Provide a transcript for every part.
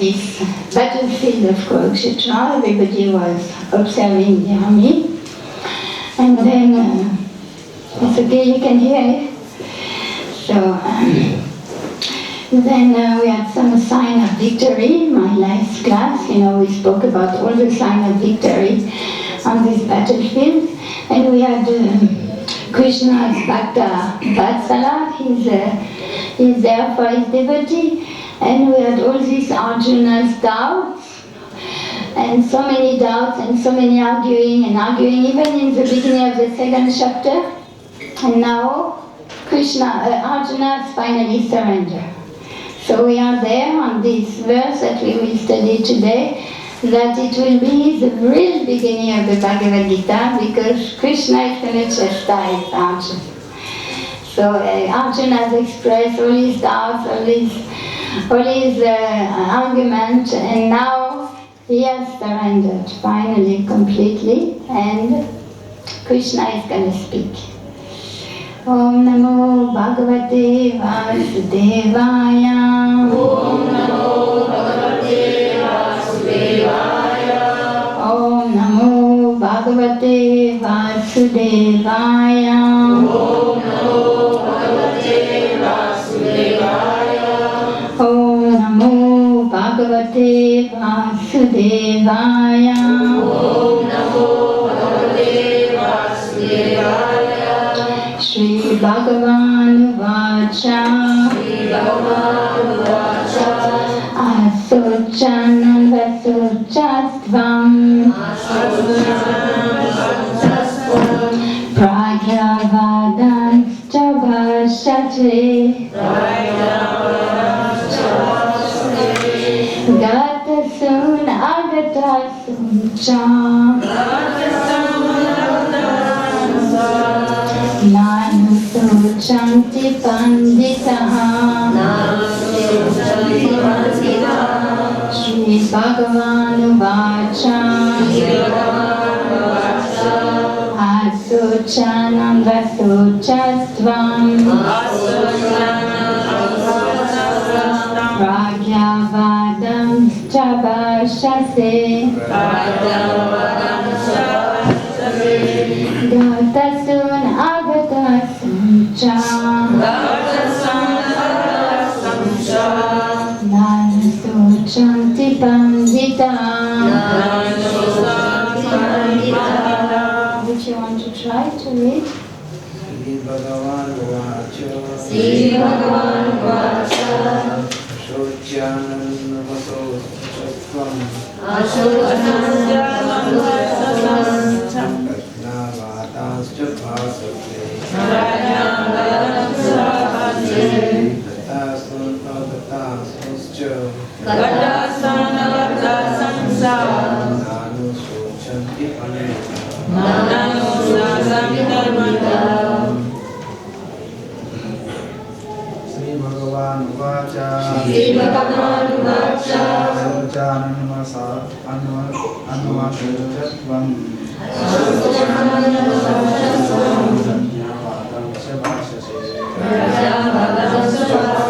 this battlefield of Kurukshetra. Everybody was observing the army. And then, it's okay, you can hear it. So, then we had some sign of victory. My last class, we spoke about all the signs of victory on this battlefield. And we had Krishna's Bhakta Vatsala, he's there for his devotee. And we had all these Arjuna's doubts, and so many doubts and so many arguing, even in the beginning of the second chapter. And now Arjuna finally surrendered. So we are there on this verse that we will study today, that it will be the real beginning of the Bhagavad Gita, because Krishna is going to chastise Arjuna. So Arjuna has expressed all his doubts, all his argument, and now he has surrendered finally, completely, and Krishna is going to speak. Om Namo Bhagavate Vasudevaya. Om Namo Bhagavate Vasudevaya. Om Namo Bhagavate Vasudevaya. Om Namo Bhagavate Vasudevaya. Om Namo Bhagavate Vasudevaya. Om Namo Bhagavate Vasudevaya. Shri Bhagavan Vacha. Shri Bhagavan Vacha. Asochanam Vasochastvam. Pragyavadanscha Bhashate. Gatasun Agatasun Cha. Chanti Panditaha. Shri Bhagavan Vacha. Asochanam Vasochastvam. Pragyavadam Chabashase. Gatasun Agatasun Cha. Nanaso Chanti Pandita. Which you want to try to read? Sri Bhagavan Vacha. Sri Bhagavan Vacha. Asochanam Vasochastvam. Asochanam Vasochastvam. Gatasun Sri Bhagavan Vacha. Sri Bhagavan Vacha. Asochanam Vasochastvam. Sri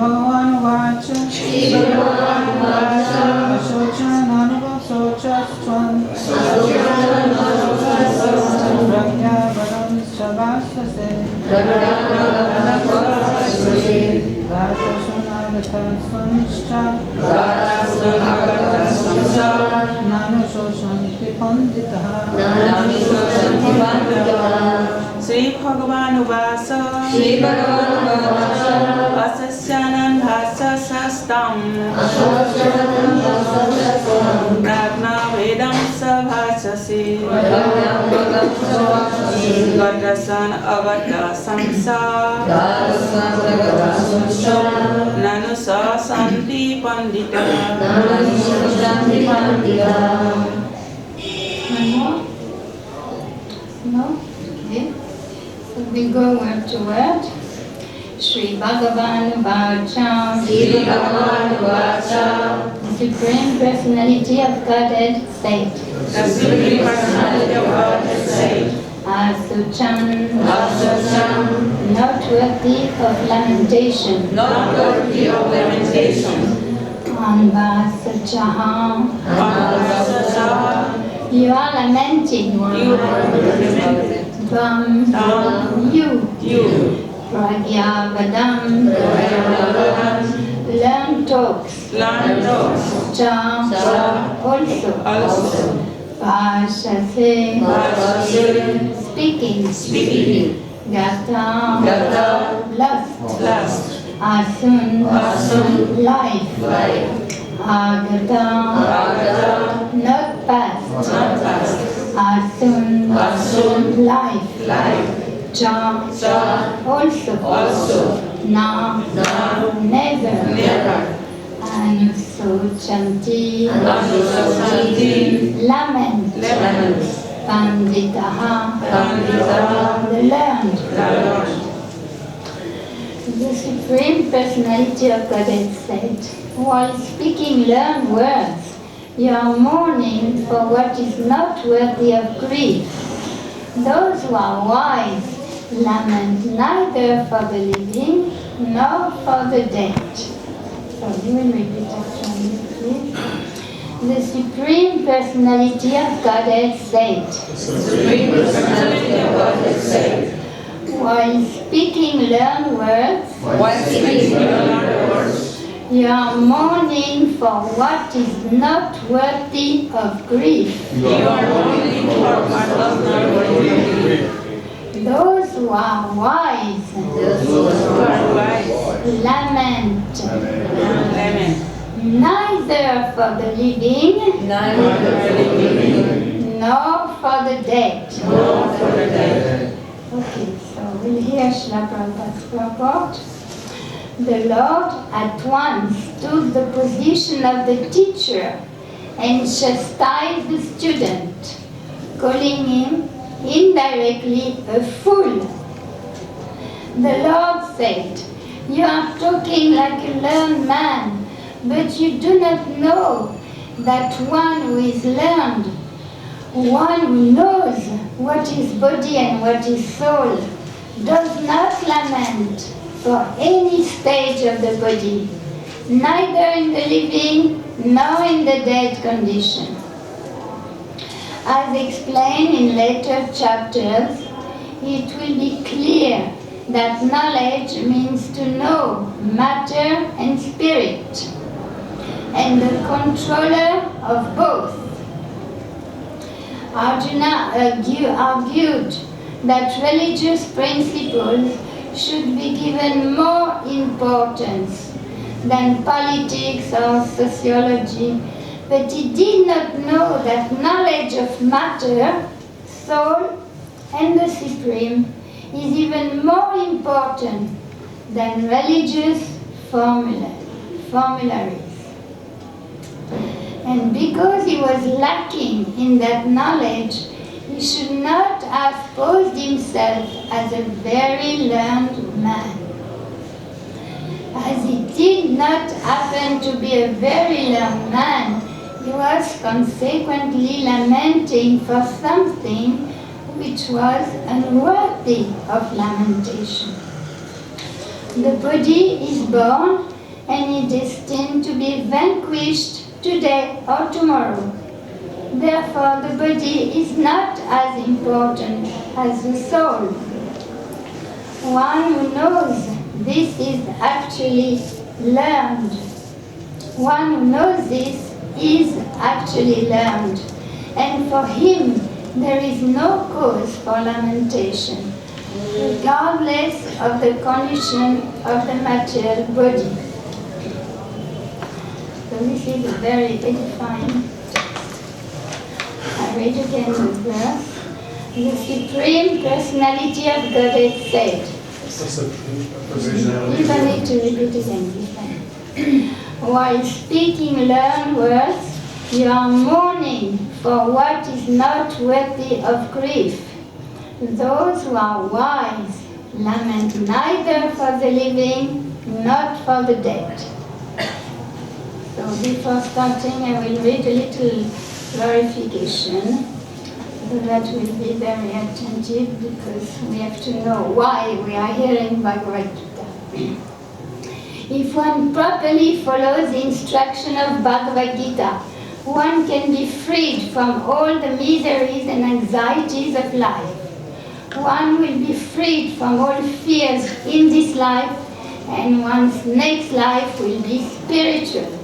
Bhagavan Vacha. Sri Bhagavan Vacha. Asochanam Vasochastvam. Pragyavadam Sabhasase. Gatasun Agatasuncha. Nanaso Chanti Panditaha. Sri Bhagavan Vacha. Sri Bhagavan Vacha. Asasyanam Bhasasastam. Prajna Vedam Sabhasase. Gatasan Agata Samsa. Nanusa Santi Pandita. No? Okay. So we go word to word. Shri Bhagavan Vacha. Shri Bhagavan Vacha. Supreme Personality of Godhead said, The Supreme Personality of Godhead said, Asuchan, Asuchan, not worthy of lamentation. not worthy of lamentation. Anvasachaha, Anvasachaha, you are lamenting. you are lamented. You. Pragyavadam, learn talks. Learn talks. Cha, also. Vashase, speaking. Gata, lust. Asun, life. Agata, not past. Asun, life. Cha, also. Na, never. Anusuchanti, lament. Panditaha, the learned. The Supreme Personality of Godhead said, while speaking learned words, you are mourning for what is not worthy of grief. Those who are wise lament neither for the living nor for the dead. So you will repeat after me, please. The Supreme Personality of Godhead said, Supreme Personality of Godhead said, while speaking learned words, you are mourning for what is not worthy of grief. You are mourning for what is not worthy of grief. Those who are wise lament neither for the living nor for the dead. Okay, so we'll hear Srila Prabhupada's purport. The Lord at once took the position of the teacher and chastised the student, calling him indirectly a fool. The Lord said, you are talking like a learned man, but you do not know that one who is learned, one who knows what is body and what is soul, does not lament for any stage of the body, neither in the living nor in the dead condition. As explained in later chapters, it will be clear that knowledge means to know matter and spirit, and the controller of both. Arjuna argued that religious principles should be given more importance than politics or sociology, but he did not know that knowledge of matter, soul, and the Supreme is even more important than religious formularies. And because he was lacking in that knowledge, he should not have posed himself as a very learned man. As he did not happen to be a very learned man, he was consequently lamenting for something which was unworthy of lamentation. The body is born and is destined to be vanquished today or tomorrow. Therefore, the body is not as important as the soul. One who knows this is actually learned. One who knows this is actually learned. And for him, there is no cause for lamentation, regardless of the condition of the material body. So this is a very edifying text. I read again the verse. The Supreme Personality of Godhead said, you don't need to repeat again this time. While speaking learned words, you are mourning for what is not worthy of grief. Those who are wise lament neither for the living nor for the dead. So before starting I will read a little glorification. So that will be very attentive because we have to know why we are hearing Bhagavad Gita. If one properly follows the instruction of Bhagavad Gita, one can be freed from all the miseries and anxieties of life. One will be freed from all fears in this life, and one's next life will be spiritual.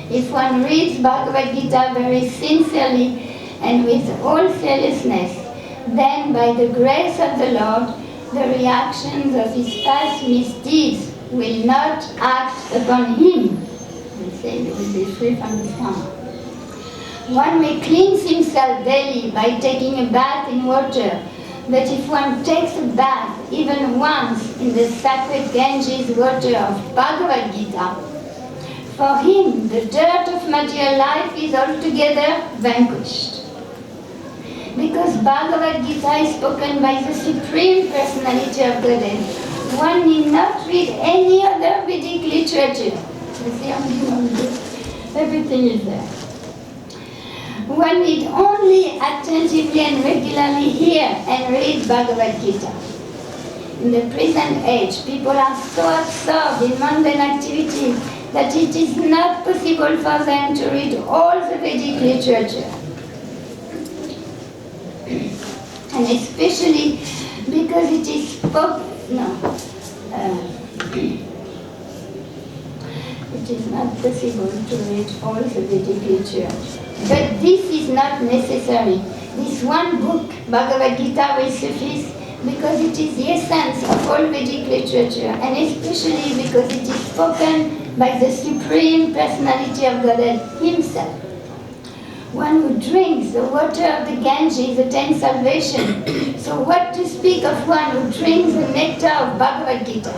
If one reads Bhagavad Gita very sincerely and with all seriousness, then by the grace of the Lord, the reactions of his past misdeeds will not act upon him. We say he will be free from his karma. One may cleanse himself daily by taking a bath in water, but if one takes a bath even once in the sacred Ganges water of Bhagavad Gita, for him the dirt of material life is altogether vanquished. Because Bhagavad Gita is spoken by the Supreme Personality of Godhead, one need not read any other Vedic literature. You see, everything is there. One need only attentively and regularly hear and read Bhagavad Gita. In the present age, people are so absorbed in mundane activities that it is not possible for them to read all the Vedic literature. And especially because it is it is not possible to read all the Vedic literature. But this is not necessary. This one book, Bhagavad Gita, will suffice because it is the essence of all Vedic literature, and especially because it is spoken by the Supreme Personality of Godhead himself. One who drinks the water of the Ganges attains salvation. So what to speak of one who drinks the nectar of Bhagavad Gita?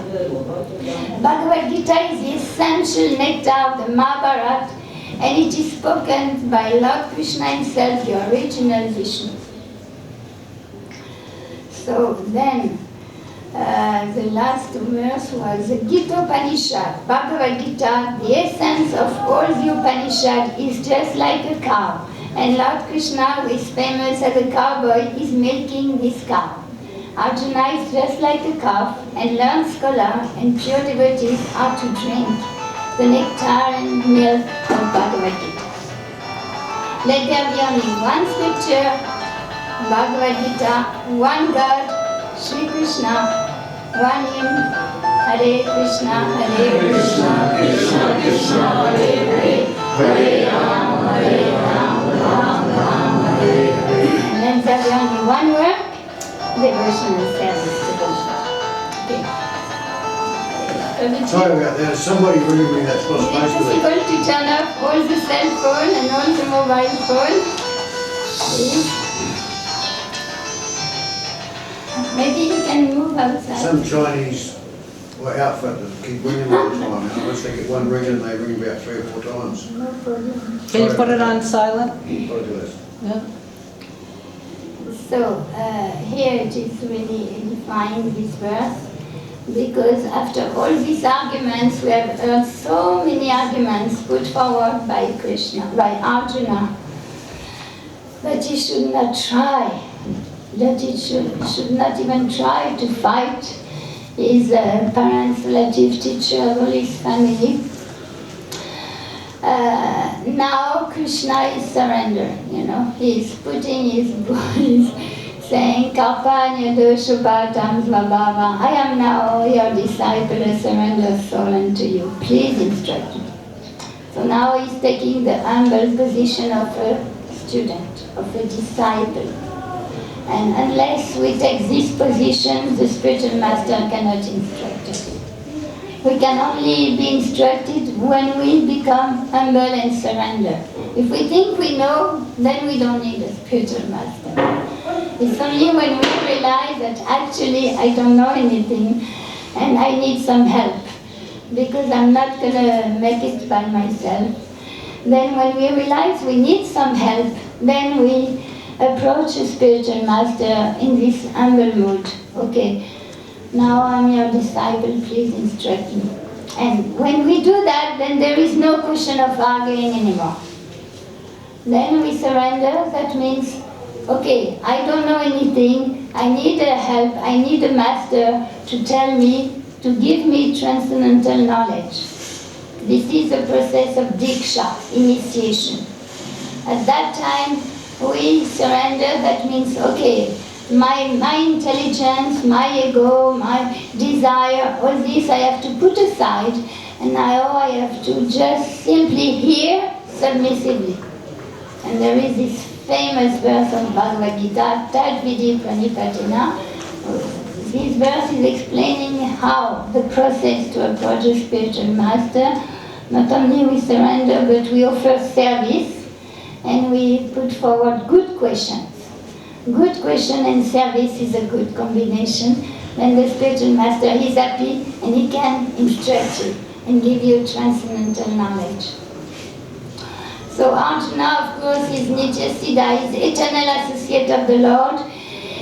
Bhagavad Gita is the essential nectar of the Mahabharata, and it is spoken by Lord Krishna himself, the original Vishnu. So then, the last verse was the Gita Upanishad. Bhagavad Gita, the essence of all the Upanishad, is just like a cow. And Lord Krishna, who is famous as a cowboy, is milking this cow. Arjuna is just like a calf, and learned scholar and pure devotees are to drink the nectar and milk of Bhagavad Gita. Let there be only one scripture, Bhagavad Gita, one God, Shri Krishna, one hymn, Hare Krishna, Krishna Krishna, Hare Hare, Hare Ram, Ram Ram, Hare Hare. And let there be only one word, devotional service to God. Sorry about that. Somebody ringing me that's not It's supposed to be. possible to turn off all the cell phone and all the mobile phone. Please. Maybe you can move outside. Some Chinese outfit that keep ringing all the time. And once they get one ringing, they ring about 3 or 4 times. No problem. Can you put it on silent? Apologize. Yeah. So here it is really edifying, this verse, because after all these arguments, we have heard so many arguments put forward by Krishna, by Arjuna, that he should not try, that he should not even try to fight his parents, relative, teacher, all his family. Now Krishna is surrendering, he is putting his voice, saying, Karpanya doshopatam svabhava, I am now your disciple, a surrendered soul unto you. Please instruct me. So now he's taking the humble position of a student, of a disciple. And unless we take this position, the spiritual master cannot instruct us. We can only be instructed when we become humble and surrender. If we think we know, then we don't need a spiritual master. It's only when we realize that actually I don't know anything and I need some help because I'm not going to make it by myself. Then when we realize we need some help, then we approach a spiritual master in this humble mood. Okay, now I'm your disciple, please instruct me. And when we do that, then there is no question of arguing anymore. Then we surrender. That means, okay, I don't know anything. I need a help. I need a master to tell me, to give me transcendental knowledge. This is the process of diksha, initiation. At that time, we surrender. That means, okay, my intelligence, my ego, my desire, all this I have to put aside, and now I have to just simply hear submissively. And there is this famous verse of Bhagavad Gita, Tad Vidi Pranipatina. This verse is explaining how the process to approach a spiritual master, not only we surrender, but we offer service, and we put forward good questions. Good question and service is a good combination. Then the spiritual master is happy and he can instruct you and give you transcendental knowledge. So Arjuna, of course, is Nitya Siddha, is eternal associate of the Lord,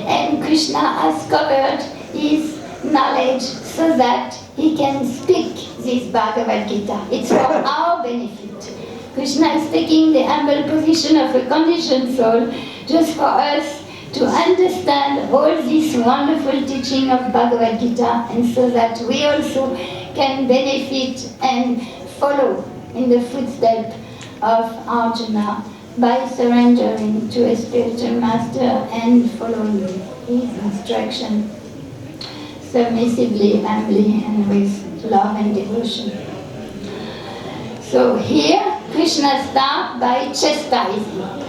and Krishna has covered his knowledge so that he can speak this Bhagavad Gita. It's for our benefit. Krishna is taking the humble position of a conditioned soul just for us to understand all this wonderful teaching of Bhagavad Gita, and so that we also can benefit and follow in the footsteps of Arjuna by surrendering to a spiritual master and following his instruction submissively, humbly, and with love and devotion. So here, Krishna starts by chastising.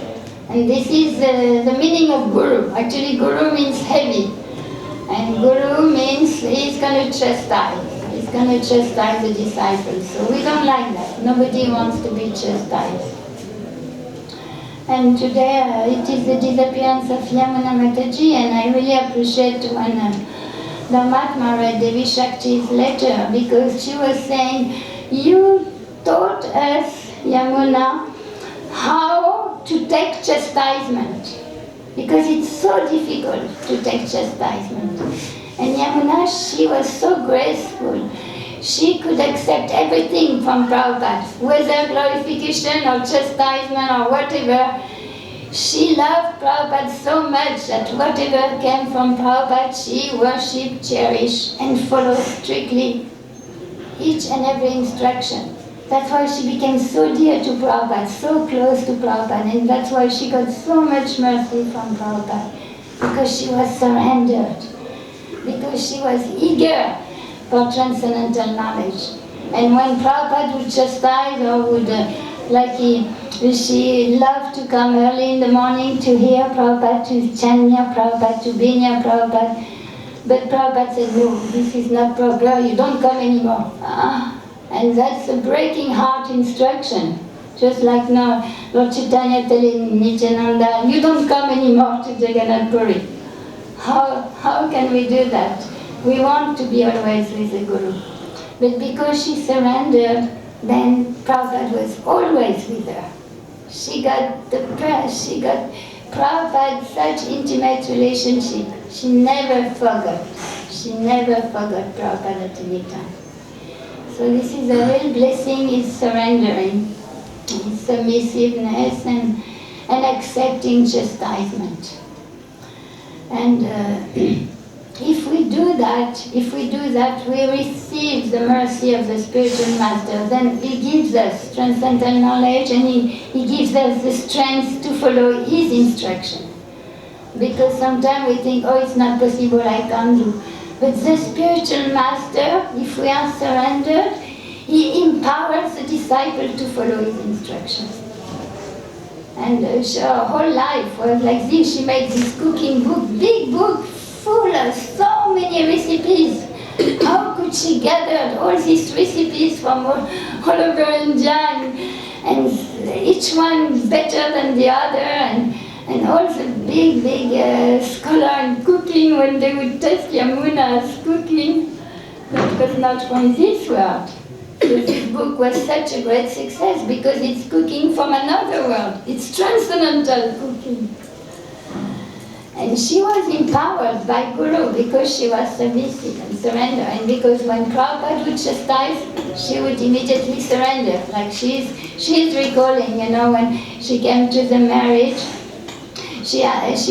And this is the meaning of Guru. Actually, Guru means heavy. And Guru means he's going to chastise. He's going to chastise the disciples. So we don't like that. Nobody wants to be chastised. And today it is the disappearance of Yamuna Mataji, and I really appreciate when the Mahatma read Devi Shakti's letter, because she was saying, you taught us, Yamuna, how to take chastisement, because it's so difficult to take chastisement. And Yamuna, she was so graceful. She could accept everything from Prabhupada, whether glorification or chastisement or whatever. She loved Prabhupada so much that whatever came from Prabhupada, she worshipped, cherished, and followed strictly each and every instruction. That's why she became so dear to Prabhupada, so close to Prabhupada, and that's why she got so much mercy from Prabhupada, because she was surrendered, because she was eager for transcendental knowledge. And when Prabhupada would chastise or would, she loved to come early in the morning to hear Prabhupada, to chant near Prabhupada, to be near Prabhupada. But Prabhupada said, no, this is not proper, you don't come anymore. And that's a breaking heart instruction. Just like now, Lord Chaitanya telling Nityananda, you don't come anymore to Jagannath Puri. How can we do that? We want to be always with the Guru. But because she surrendered, then Prabhupada was always with her. She got the press, she got Prabhupada such intimate relationship. She never forgot. She never forgot Prabhupada at any time. So this is a real blessing, is surrendering, is submissiveness and accepting chastisement. And if we do that, we receive the mercy of the spiritual master. Then he gives us transcendental knowledge, and he gives us the strength to follow his instruction. Because sometimes we think, oh, it's not possible, I can't do. But the spiritual master, if we are surrendered, he empowers the disciple to follow his instructions. And her whole life was like this. She made this cooking book, big book, full of so many recipes. How could she gather all these recipes from all over India, and each one better than the other, and all the big scholar in cooking, when they would test Yamuna's cooking, that was not from this world. So this book was such a great success because it's cooking from another world. It's transcendental cooking. And she was empowered by Guru because she was submissive and surrender. And because when Prabhupada would chastise, she would immediately surrender. Like she's recalling, when she came to the marriage, she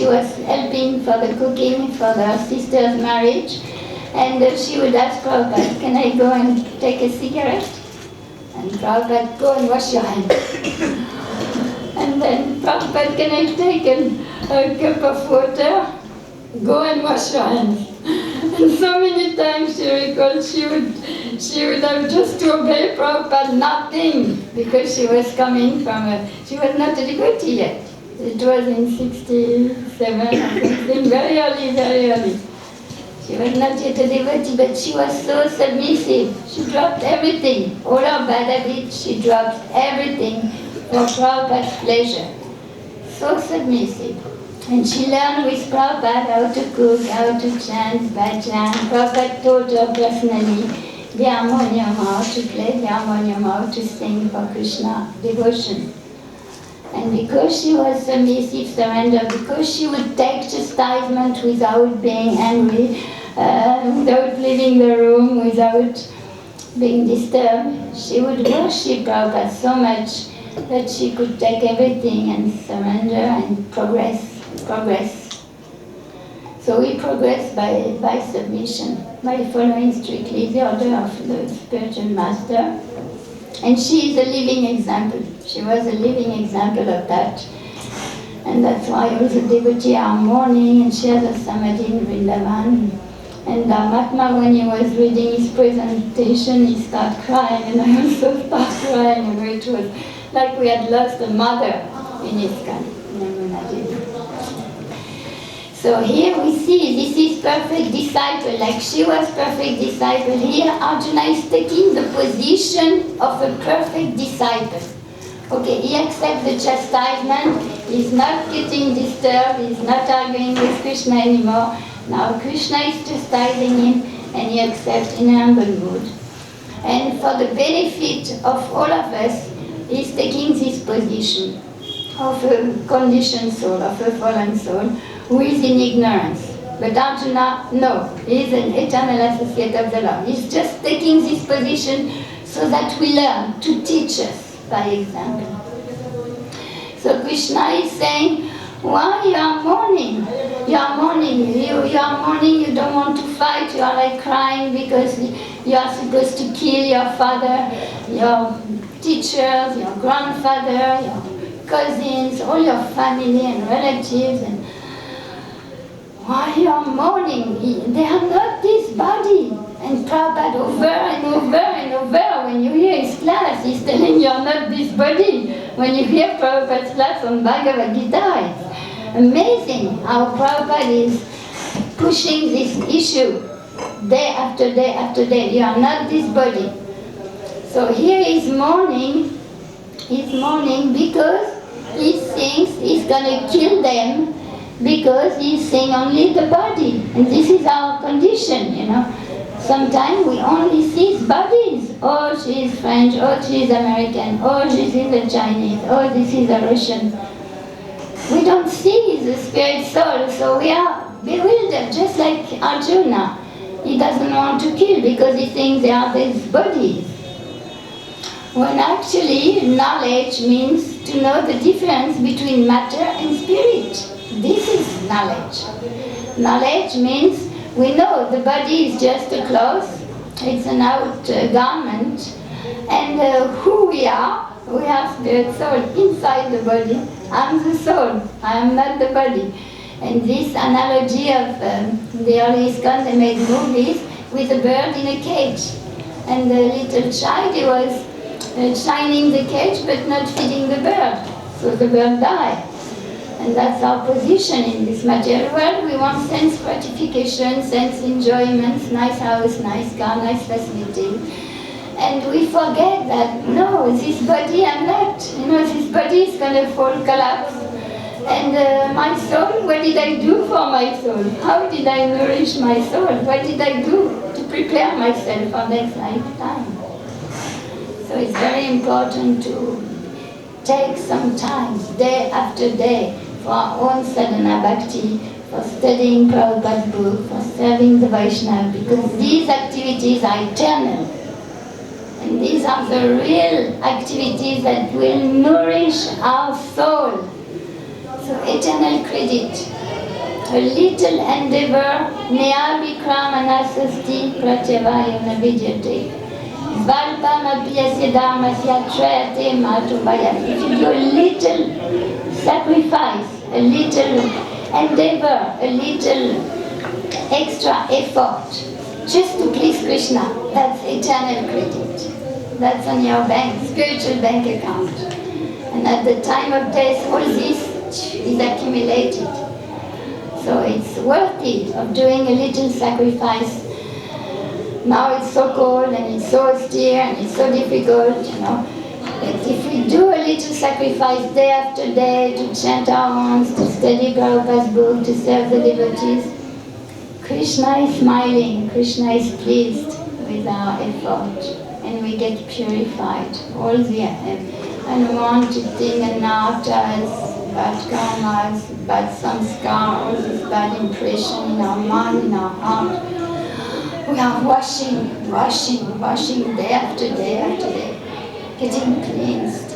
was helping for the cooking for the sister's marriage. And she would ask Prabhupada, can I go and take a cigarette? And Prabhupada, go and wash your hands. And then Prabhupada, can I take a cup of water? Go and wash your hands. And so many times she recalled she would have just to obey Prabhupada nothing, because she was coming from she was not a devotee yet. It was in 67 or something, very early. She was not yet a devotee, but she was so submissive. She dropped everything, all her bad habits, she dropped everything for Prabhupada's pleasure. So submissive. And she learned with Prabhupada how to cook, how to chant, bhajan. Prabhupada taught her personally the harmonium, how to play the harmonium, how to sing for Krishna, devotion. And because she was submissive, surrender, because she would take chastisement without being angry, without leaving the room, without being disturbed, she would worship Prabhupada so much that she could take everything and surrender and progress. So we progress by submission, by following strictly the order of the spiritual master. And she is a living example. She was a living example of that. And that's why all the devotees are mourning, and she has a samadhi in Vrindavan. And Mahatma, when he was reading his presentation, he started crying, and I also started crying. And it was like we had lost a mother in ISKCON. So here we see this is perfect disciple, like she was perfect disciple. Here Arjuna is taking the position of a perfect disciple. Okay, he accepts the chastisement, he's not getting disturbed, he's not arguing with Krishna anymore. Now Krishna is chastising him and he accepts in a humble mood. And for the benefit of all of us, he's taking this position of a conditioned soul, of a fallen soul, who is in ignorance. But Arjuna, no, he is an eternal associate of the Lord. He's just taking this position so that we learn to teach us by example. So Krishna is saying, why you are mourning? You are mourning, you don't want to fight, you are like crying because you are supposed to kill your father, your teachers, your grandfather, your cousins, all your family and relatives. And why you are mourning? They are not this body. And Prabhupada over and over and over, when you hear his class, he's telling you are not this body. When you hear Prabhupada's class on Bhagavad Gita, it's amazing how Prabhupada is pushing this issue day after day after day. You are not this body. So here he's mourning because he thinks he's going to kill them, because he's seeing only the body. And this is our condition, Sometimes we only see bodies. Oh, she is French, oh, she is American, oh, this is a Chinese, oh, this is a Russian. We don't see the spirit soul, so we are bewildered, just like Arjuna. He doesn't want to kill because he thinks they are these bodies. When actually knowledge means to know the difference between matter and spirit. This is knowledge. Knowledge means we know the body is just a cloth, it's an out garment, and who we are spirit soul inside the body. I'm the soul, I am not the body. And this analogy of the early ISKCON, they made movies with a bird in a cage. And the little child, he was shining the cage but not feeding the bird, so the bird died. And that's our position in this material world. We want sense gratification, sense enjoyments, nice house, nice car, nice facility. And we forget that, no, this body I'm not. This body is going to fall, collapse. And my soul, what did I do for my soul? How did I nourish my soul? What did I do to prepare myself for next lifetime? So it's very important to take some time, day after day, for our own sadhana bhakti, for studying Prabhupada's book, for serving the Vaishnava, because these activities are eternal. And these are the real activities that will nourish our soul. So eternal credit. A little endeavor, nea vikramanasasti pratyavayana vidyate. If you do a little sacrifice, a little endeavor, a little extra effort, just to please Krishna, that's eternal credit. That's on your spiritual bank account. And at the time of death, all this is accumulated. So it's worthy of doing a little sacrifice. Now it's so cold and it's so austere and it's so difficult, But if we do a little sacrifice day after day to chant our horns, to study Prabhupada's book, to serve the devotees, Krishna is smiling, Krishna is pleased with our effort, and we get purified. All the unwanted thing and nartas, bad karmas, bad samskar, all this bad impression in our mind, in our heart, we are washing day after day, getting cleansed,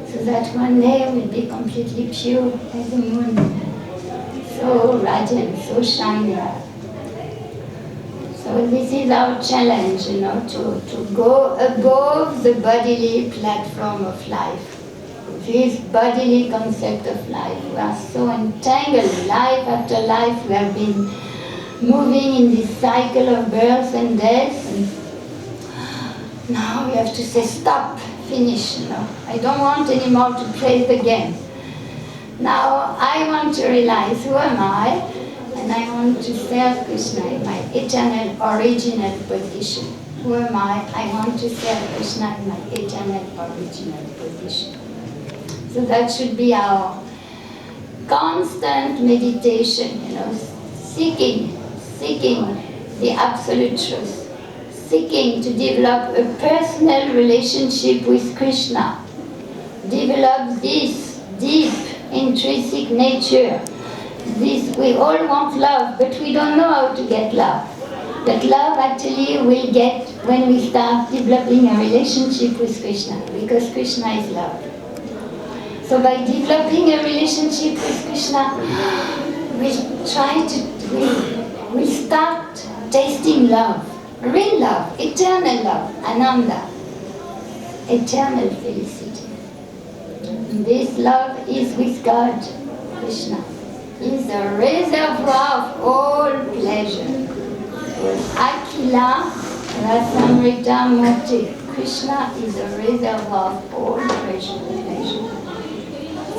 so that one day we'll be completely pure as the moon, so radiant, so shining. So this is our challenge, to go above the bodily platform of life. This bodily concept of life. We are so entangled, life after life. We have been moving in this cycle of birth and death. And now we have to say, stop, finish. I don't want anymore to play the game. Now I want to realize who am I, and I want to serve Krishna in my eternal original position. Who am I? I want to serve Krishna in my eternal original position. So that should be our constant meditation, seeking the absolute truth, seeking to develop a personal relationship with Krishna, develop this deep intrinsic nature. This, we all want love, but we don't know how to get love. But love actually we'll get when we start developing a relationship with Krishna, because Krishna is love. So by developing a relationship with Krishna, we'll start tasting love, real love, eternal love, ananda, eternal felicity. And this love is with God, Krishna. He is the reservoir of all pleasure. Akila Rasamrita Murti. Krishna is the reservoir of all pleasure.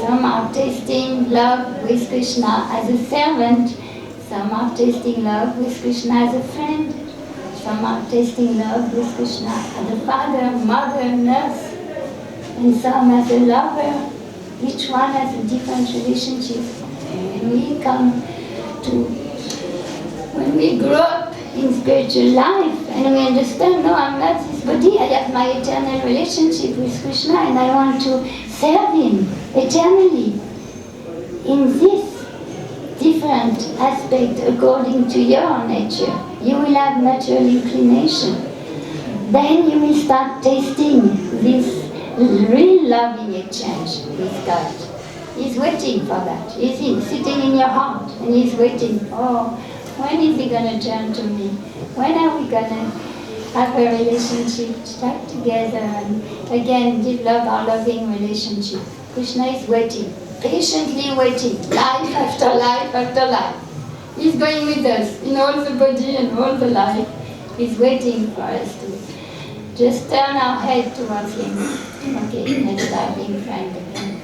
Some are tasting love with Krishna as a servant. Some are tasting love with Krishna as a friend. Some are tasting love with Krishna as a father, mother, nurse. And some as a lover. Each one has a different relationship. And when we grow up in spiritual life and we understand, no, I'm not this body, I have my eternal relationship with Krishna and I want to serve Him eternally in this different aspect according to your nature. You will have natural inclination. Then you will start tasting this real loving exchange with God. He's waiting for that. He's sitting in your heart and He's waiting. Oh, when is He going to turn to me? When are we going to have a relationship, start together and again develop our loving relationship? Krishna is waiting, patiently waiting, life after life after life. He's going with us in all the body and all the life. He's waiting for us to just turn our head towards Him. Okay, let's start being friends again.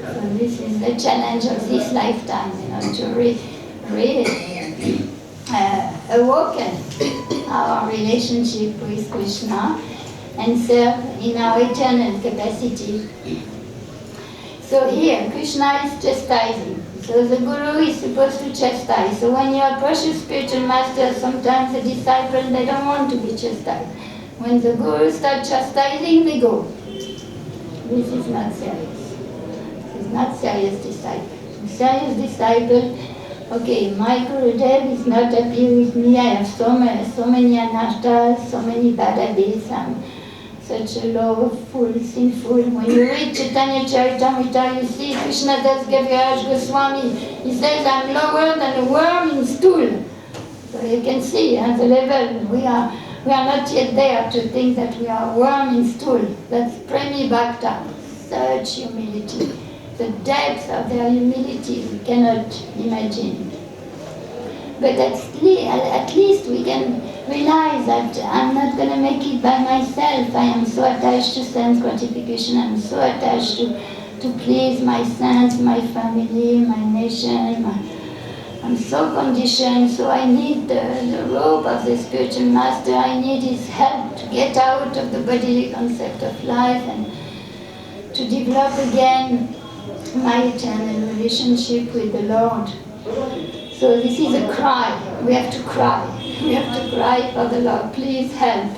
So this is the challenge of this lifetime, to awaken our relationship with Krishna and serve in our eternal capacity. So here, Krishna is chastising. So the Guru is supposed to chastise. So when you approach a spiritual master, sometimes the disciples, they don't want to be chastised. When the Guru starts chastising, they go. This is not serious. This is not serious disciple. A serious disciple okay, my Gurudev is not happy with me, I have so many anarthas, so many bad habits, I'm such a lawful, sinful. When you read Chaitanya Charitamrita, you see Krishna Das Kaviraj Goswami, he says, I'm lower than a worm in stool. So you can see at the level, we are not yet there to think that we are a worm in stool. That's Premi Bhakta, such humility. The depth of their humility we cannot imagine. But at least we can realize that I'm not going to make it by myself. I am so attached to sense gratification. I'm so attached to please my sons, my family, my nation. I'm so conditioned, so I need the rope of the spiritual master. I need his help to get out of the bodily concept of life and to develop again my eternal relationship with the Lord. So this is a cry. We have to cry. We have to cry for the Lord. Please help.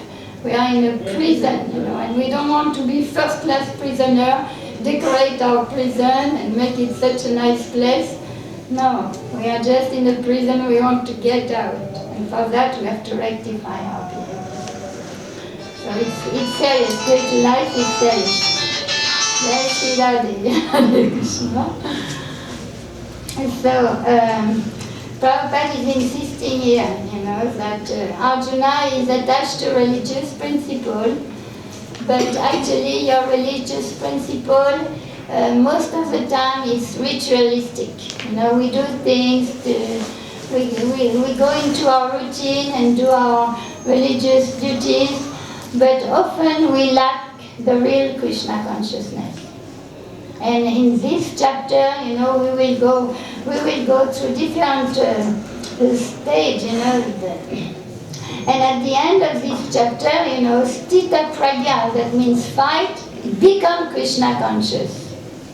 We are in a prison, and we don't want to be first-class prisoner, decorate our prison and make it such a nice place. No, we are just in a prison. We want to get out. And for that, we have to rectify our behavior. So it's serious. Spiritual life is serious. Jai Shri Radhe, Hare Krishna. And so, Prabhupada is insisting here, that Arjuna is attached to religious principle, but actually your religious principle most of the time is ritualistic. We do things, we go into our routine and do our religious duties, but often we lack the real Krishna consciousness. And in this chapter, we will go through different stages, and at the end of this chapter, Stita Pragya, that means fight, become Krishna conscious.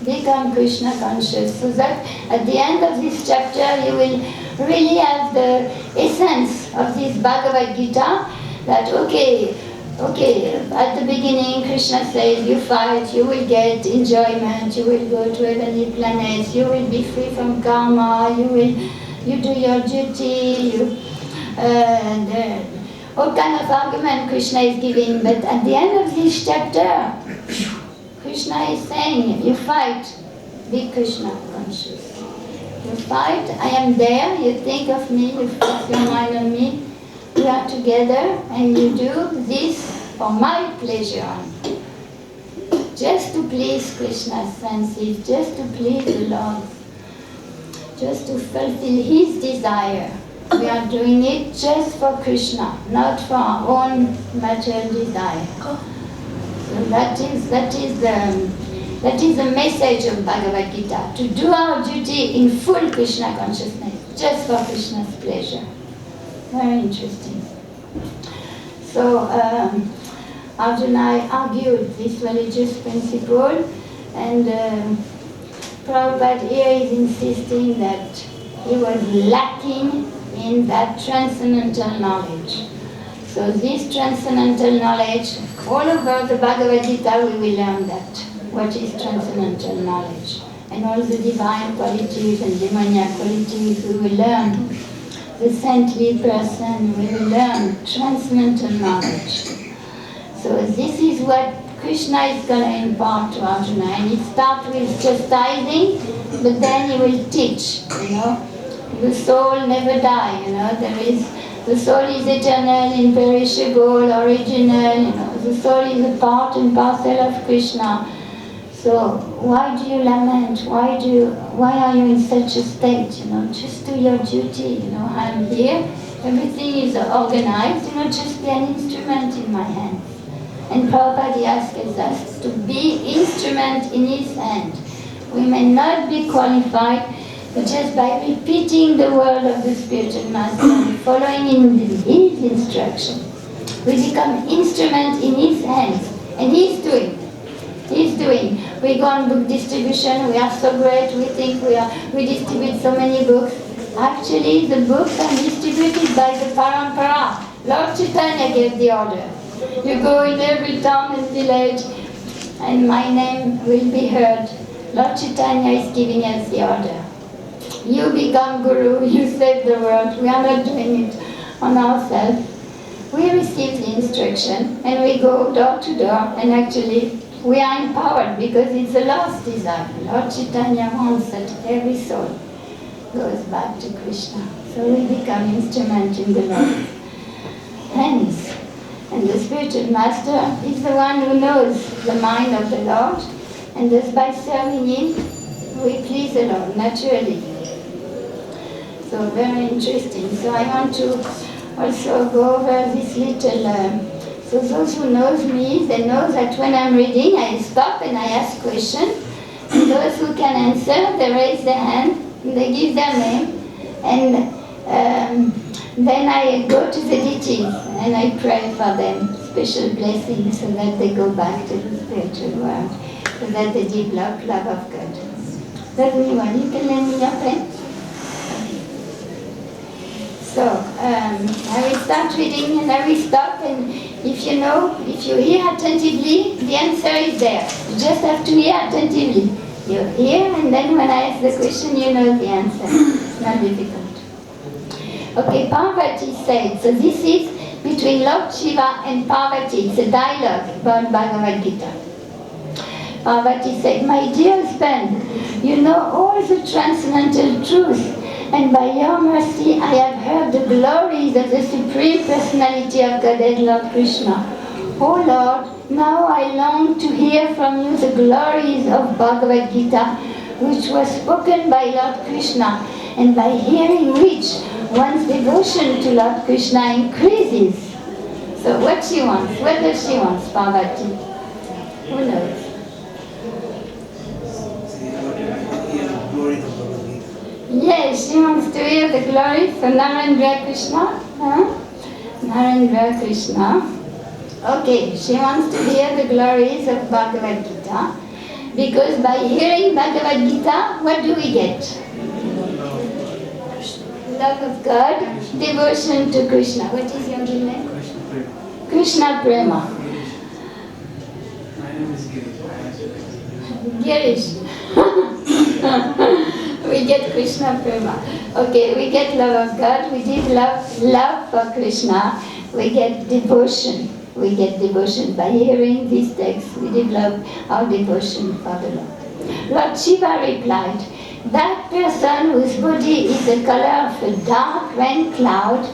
Become Krishna conscious. So that at the end of this chapter, you will really have the essence of this Bhagavad Gita, that okay, at the beginning Krishna says you fight, you will get enjoyment, you will go to heavenly planets, you will be free from karma, you do your duty, all kind of argument Krishna is giving. But at the end of this chapter, Krishna is saying, you fight, be Krishna conscious. You fight, I am there, you think of me, you fix your mind on me, we are together, and you do this for my pleasure. Just to please Krishna's senses, just to please the Lord, just to fulfill his desire. We are doing it just for Krishna, not for our own material desire. So that is the message of Bhagavad Gita, to do our duty in full Krishna consciousness, just for Krishna's pleasure. Very interesting. So Arjuna argued this religious principle, and Prabhupada here is insisting that he was lacking in that transcendental knowledge. So this transcendental knowledge, all over the Bhagavad Gita we will learn that, what is transcendental knowledge. And all the divine qualities and demoniac qualities we will learn. The saintly person, we will learn transcendental knowledge. So this is what Krishna is going to impart to Arjuna. And it starts with chastising, but then he will teach, The soul never dies, the soul is eternal, imperishable, original, The soul is a part and parcel of Krishna. So why do you lament? Why are you in such a state? Just do your duty. I'm here. Everything is organized. Just be an instrument in my hands. And Prabhupada asks us to be instrument in his hand. We may not be qualified, but just by repeating the word of the spiritual master and following in his instruction, we become instrument in his hands. And he's doing. We go on book distribution, we are so great, we think we distribute so many books. Actually, the books are distributed by the Parampara. Lord Chaitanya gave the order. You go in every town and village, and my name will be heard. Lord Chaitanya is giving us the order. You become guru, you save the world. We are not doing it on ourselves. We receive the instruction and we go door to door, and actually we are empowered because it's the Lord's desire. Lord Chaitanya wants that every soul goes back to Krishna. So we become instrument in the Lord's hands. And the spiritual master is the one who knows the mind of the Lord, and thus by serving him, we please the Lord naturally. So very interesting. So I want to also go over this little, so those who knows me, they know that when I'm reading, I stop and I ask questions. And those who can answer, they raise their hand, and they give their name, and then I go to the deities and I pray for them, special blessings, so that they go back to the spiritual world, so that they develop love of God. Does anyone, you can lend me your pen? So, I will start reading and I will stop, and if you hear attentively, the answer is there. You just have to hear attentively. You hear, and then when I ask the question, you know the answer. It's not difficult. Okay, Parvati said, so this is between Lord Shiva and Parvati. It's a dialogue about Bhagavad Gita. Parvati said, my dear husband, you know all the transcendental truth, and by your mercy I have heard the glories of the Supreme Personality of Godhead, Lord Krishna. O Lord, now I long to hear from you the glories of Bhagavad Gita, which was spoken by Lord Krishna, and by hearing which one's devotion to Lord Krishna increases. So what she wants? What does she want, Parvati? Who knows? Yes, she wants to hear the glory for Narendra Krishna. Huh? Narendra Krishna. Okay, she wants to hear the glories of Bhagavad Gita, because by hearing Bhagavad Gita, what do we get? Love of God, devotion to Krishna. What is your good name? Krishna Prema. My name is Girish. We get Krishna Prema. Okay, we get love of God, we develop love for Krishna, we get devotion. We get devotion. By hearing these texts, we develop our devotion for the Lord. Lord Shiva replied, that person whose body is the color of a dark rain cloud,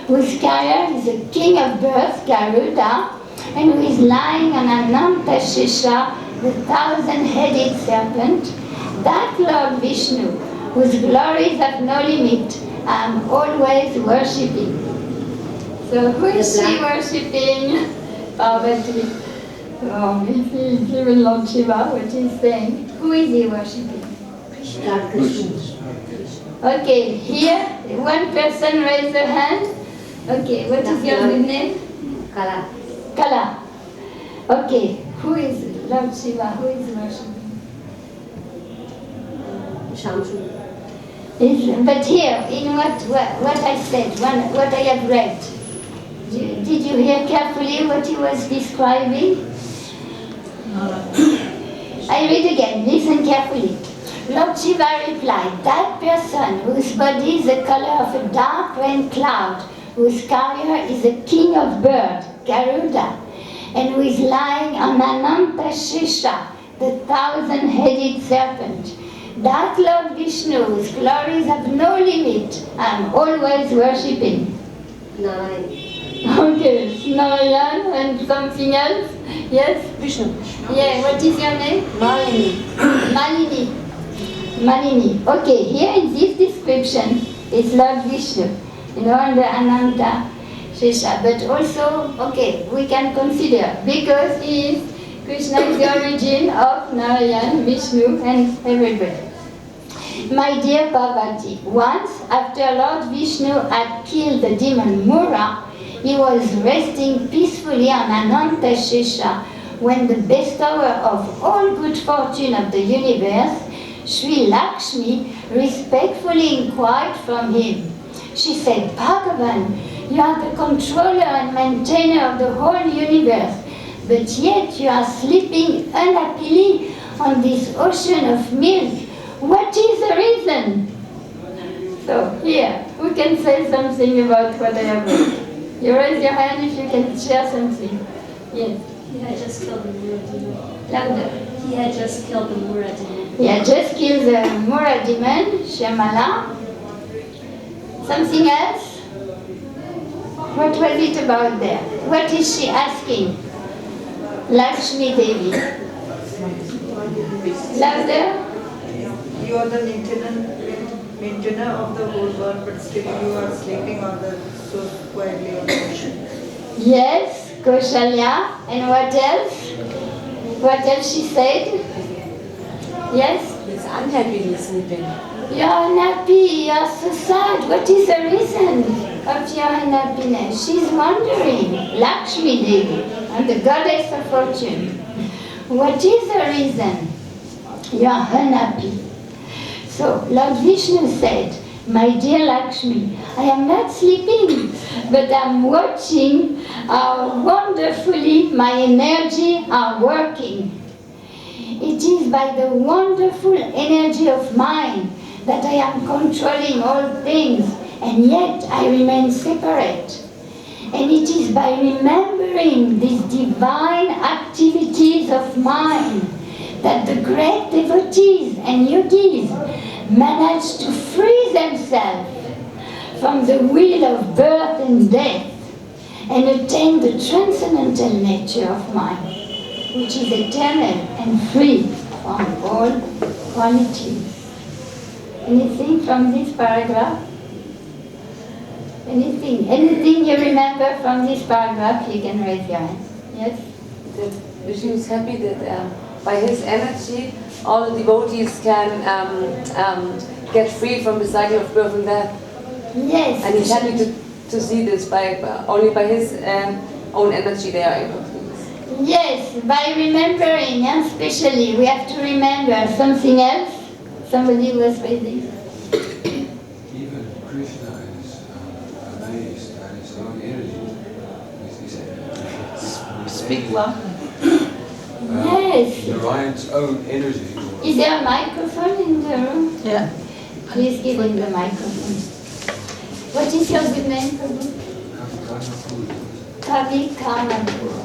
whose carrier is the king of birth, Garuda, and who is lying on Ananta Shesha, the 1,000-headed serpent, that Lord Vishnu, whose glories have no limit, I am always worshipping. So who is she worshipping? Parvati. Oh, even Lord Shiva, what he's saying. Who is he worshipping? Okay, here, one person raised their hand. Okay, what is your good name? Kala. Kala. Okay, who is Lord Shiva? Who is worshipping? Shamsu. But here, in what I said, what I have read, did you hear carefully what he was describing? I read again, listen carefully. Lord Shiva replied, that person whose body is the color of a dark rain cloud, whose carrier is a king of bird, Garuda, and who is lying on Ananta Shesha, the 1,000-headed serpent, that Lord Vishnu, whose glories have no limit, I am always worshipping. Narayan. Okay, Narayan and something else? Yes? Vishnu. Yeah, what is your name? Malini. Malini. Malini. Okay, here in this description is Lord Vishnu, under Ananta Shesha. But also, okay, we can consider, because Krishna is the origin of Narayan, Vishnu, and everybody. My dear Parvati, once after Lord Vishnu had killed the demon Mura, he was resting peacefully on Ananta Shesha when the bestower of all good fortune of the universe, Sri Lakshmi, respectfully inquired from him. She said, Bhagavan, you are the controller and maintainer of the whole universe, but yet you are sleeping unhappily on this ocean of milk. What is the reason? So, here, who can say something about what I have read? You raise your hand if you can share something. Yes. He had just killed the Mura demon. Louder. He had just killed the Mura demon. He had just killed the Mura demon, Shyamala. Something else? What was it about there? What is she asking? Lakshmi Devi. Louder. You are the maintainer of the whole world, but still you are sleeping on the so quietly on the ocean. Yes, Kaushalya. And what else? What else she said? Yes? He's unhappy he's sleeping. You are unhappy, you are so sad. What is the reason of your unhappiness? She's wondering. Lakshmi Devi, and the goddess of fortune. What is the reason you are unhappy? So Lord Vishnu said, my dear Lakshmi, I am not sleeping, but I'm watching how wonderfully my energy are working. It is by the wonderful energy of mine that I am controlling all things, and yet I remain separate. And it is by remembering these divine activities of mine that the great devotees and yogis manage to free themselves from the wheel of birth and death and attain the transcendental nature of mind, which is eternal and free from all qualities. Anything from this paragraph? Anything you remember from this paragraph, you can raise your hand. Yes? That Vishnu is happy that by his energy, all the devotees can get free from the cycle of birth and death. Yes. And he's happy to see this only by his own energy they are able to do this. Yes, by remembering, especially, we have to remember something else. Somebody was raising. Even Krishna is amazed at his own energy. Speak loud. Yes. Narayan's own energy. Is there a microphone in the room? Yeah. Please give him the microphone. What is your good name, Prabhu? Kavi Kamanpur.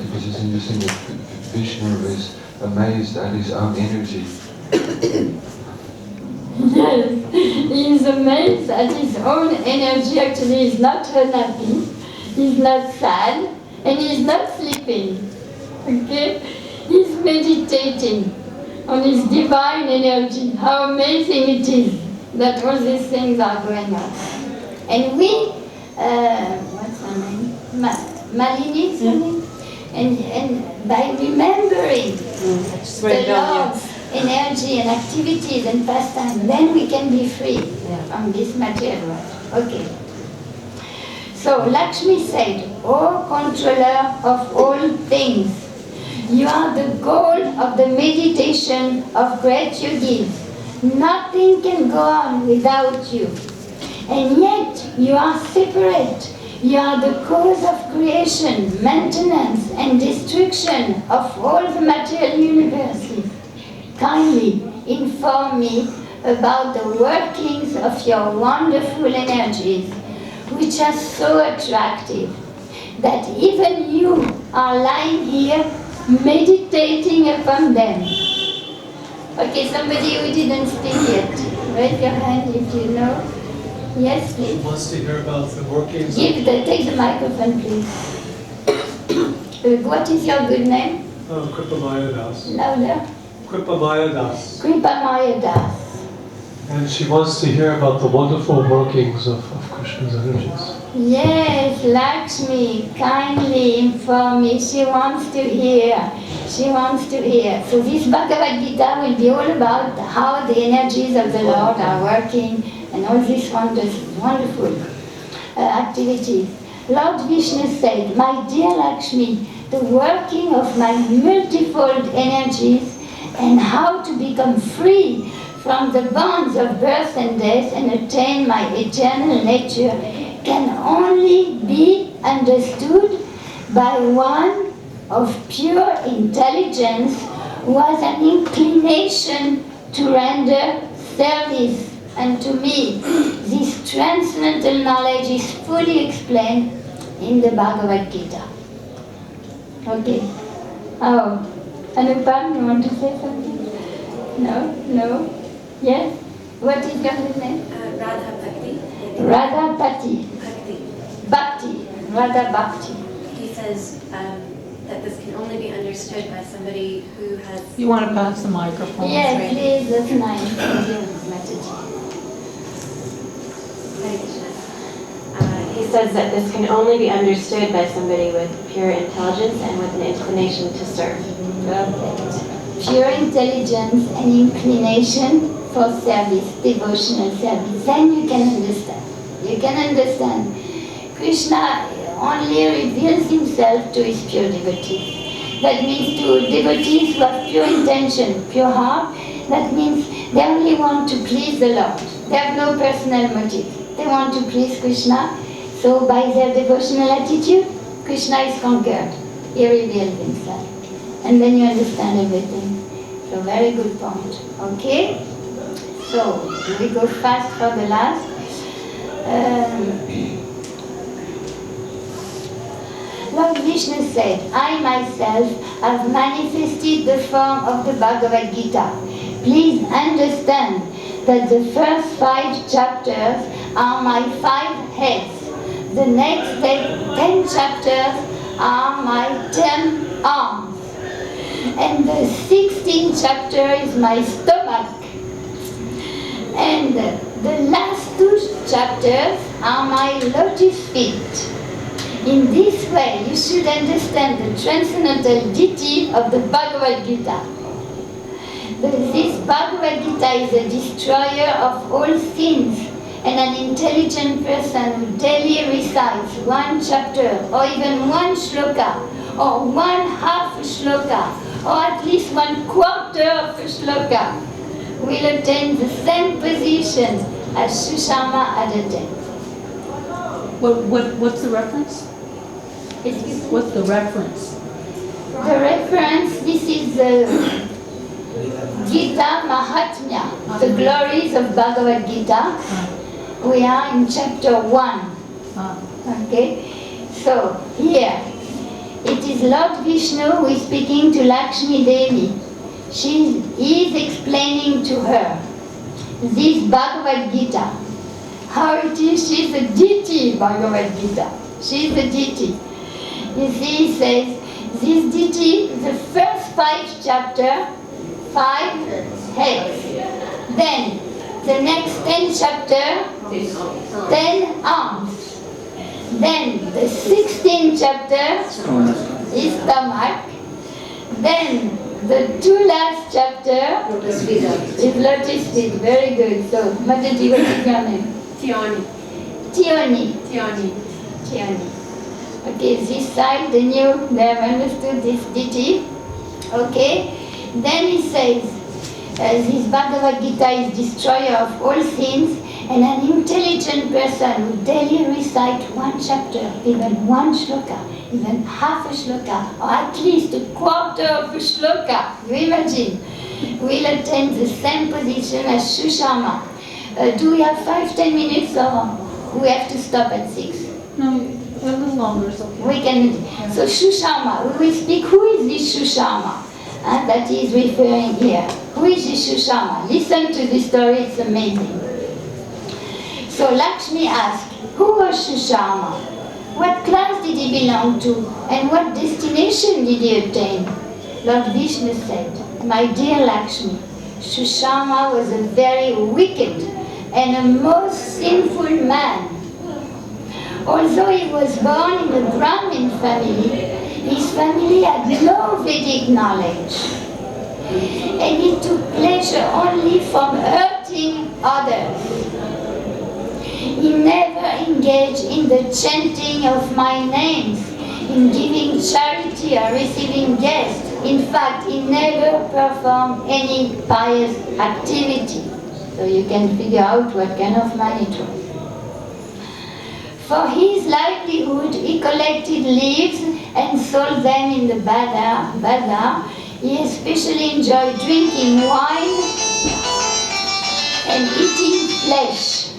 It was just interesting that Vishnu is amazed at his own energy. Yes, he is amazed at his own energy. Actually, he's not unhappy, he's not sad, and he's not sleeping. Okay? He's meditating on his divine energy. How amazing it is that all these things are going on. And we, what's her name? Malini's name? And by remembering the Lord's energy and activities and pastime, then we can be free from this material world. Okay. So Lakshmi said, O controller of all things, you are the goal of the meditation of great yogis. Nothing can go on without you. And yet you are separate. You are the cause of creation, maintenance, and destruction of all the material universes. Kindly inform me about the workings of your wonderful energies, which are so attractive that even you are lying here meditating upon them. Okay, somebody who didn't speak yet, raise your hand if you know. Yes, please. Who wants to hear about the workings? Take the microphone, please. What is your good name? Kripamaya Das. Louder. Kripamaya Das. Kripamaya Das. And she wants to hear about the wonderful workings of Krishna's energies. Yes, Lakshmi, kindly inform me. She wants to hear. She wants to hear. So this Bhagavad Gita will be all about how the energies of the Lord are working and all these wonderful activities. Lord Vishnu said, my dear Lakshmi, the working of my multifold energies and how to become free from the bonds of birth and death and attain my eternal nature can only be understood by one of pure intelligence was an inclination to render service. And to me, this transcendental knowledge is fully explained in the Bhagavad Gita. Okay. Oh, Anupam, you want to say something? No? No? Yes? What is your name? Radha Bhakti. Radha Bhakti. Bhakti. Bhakti. Radha Bhakti. He says that this can only be understood by somebody who has. You want to pass the microphone? Yes, please, that's nice. Thank you, Mataji. Hare Krishna. He says that this can only be understood by somebody with pure intelligence and with an inclination to serve. Perfect. Pure intelligence and inclination for service, devotional service. Then you can understand. You can understand. Krishna only reveals himself to his pure devotees. That means to devotees who have pure intention, pure heart. That means they only want to please the Lord. They have no personal motive. They want to please Krishna. So by their devotional attitude, Krishna is conquered. He reveals himself. And then you understand everything. So very good point. Okay? So we go fast for the last. Lord Vishnu said, I myself have manifested the form of the Bhagavad Gita. Please understand that the first 5 chapters are my 5 heads. The next 10 chapters are my 10 arms. And the 16th chapter is my stomach. And the last 2 chapters are my lotus feet. In this way, you should understand the transcendental deity of the Bhagavad Gita. This Bhagavad Gita is a destroyer of all sins, and an intelligent person who daily recites 1 chapter, or even 1 shloka, or 1/2 shloka, or at least 1/4 of a shloka, will attain the same position as Sushama had attained. What's the reference? Excuse me? What's the reference? The reference, this is the Gita Mahatmya, the glories of Bhagavad Gita. We are in chapter 1. Okay? So, here, it is Lord Vishnu who is speaking to Lakshmi Devi. He is explaining to her this Bhagavad Gita. How it is, she is a deity, Bhagavad Gita. She is a deity. You see, he says, this deity, the first 5 chapter, 5 heads. Then, the next 10 chapter, 10 arms. Then, the 16th chapter is stomach. Then, the 2 last chapter is lotus feet. Very good. So, Mataji, what is your name? Tiani. Tioni. Tiani. Tioni. Okay, this side, then they have understood this deity. Okay, then he says, this Bhagavad Gita is destroyer of all sins, and an intelligent person who daily recites 1 chapter, even 1 shloka, even half a shloka, or at least a quarter of a shloka, you imagine, will attain the same position as Sushama. Do we have 5-10 minutes, or we have to stop at 6? No, a little longer is okay. We can. So Sushama, we will speak. Who is this Sushama? That he is referring here. Who is this Sushama? Listen to this story. It's amazing. So Lakshmi asked, who was Sushama? What class did he belong to? And what destination did he attain? Lord Vishnu said, my dear Lakshmi, Sushama was a very wicked and a most sinful man. Although he was born in a Brahmin family, his family had no Vedic knowledge. And he took pleasure only from hurting others. He never engaged in the chanting of my names, in giving charity or receiving guests. In fact, he never performed any pious activity. So you can figure out what kind of man it was. For his livelihood, he collected leaves and sold them in the bazaar. He especially enjoyed drinking wine and eating flesh.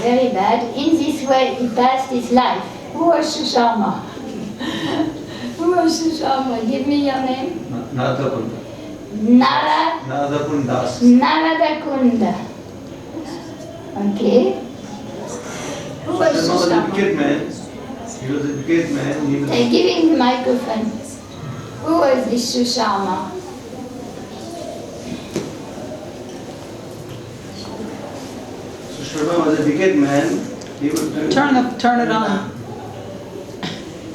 Very bad. In this way, he passed his life. Who was Shushama? Who was Shushama? Give me your name. Nadakunda. Nadakundas. Naradakunda. Okay. Who was Sharma was a Shushama? wicked man. He was a wicked man. He was They're giving the microphone. Who was this Shushama? So Sharma was a wicked man. He would Turn it on.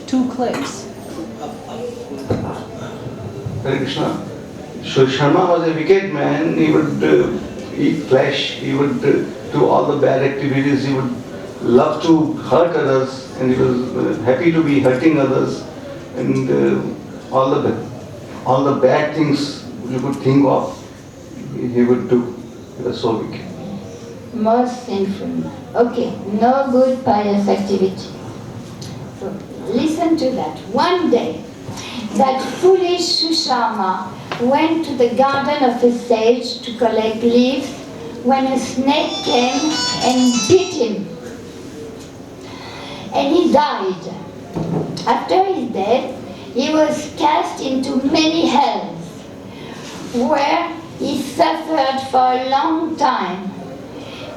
2 clicks. Hare Krishna. So Sharma was a wicked man. He would eat flesh. He would do all the bad activities. He would love to hurt others, and he was happy to be hurting others, and all the bad things you could think of, he would do. He was so wicked. Most sinful. Okay, no good pious activity. So listen to that. One day, that foolish Shushama went to the garden of a sage to collect leaves when a snake came and bit him. And he died. After his death, he was cast into many hells, where he suffered for a long time.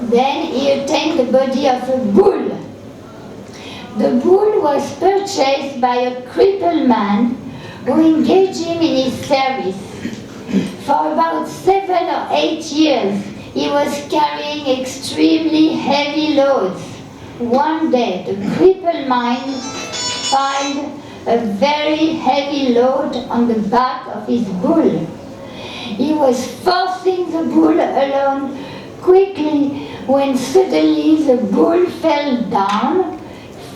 Then he attained the body of a bull. The bull was purchased by a crippled man who engaged him in his service. For about 7 or 8 years, he was carrying extremely heavy loads. One day, the crippled man piled a very heavy load on the back of his bull. He was forcing the bull along quickly when suddenly the bull fell down,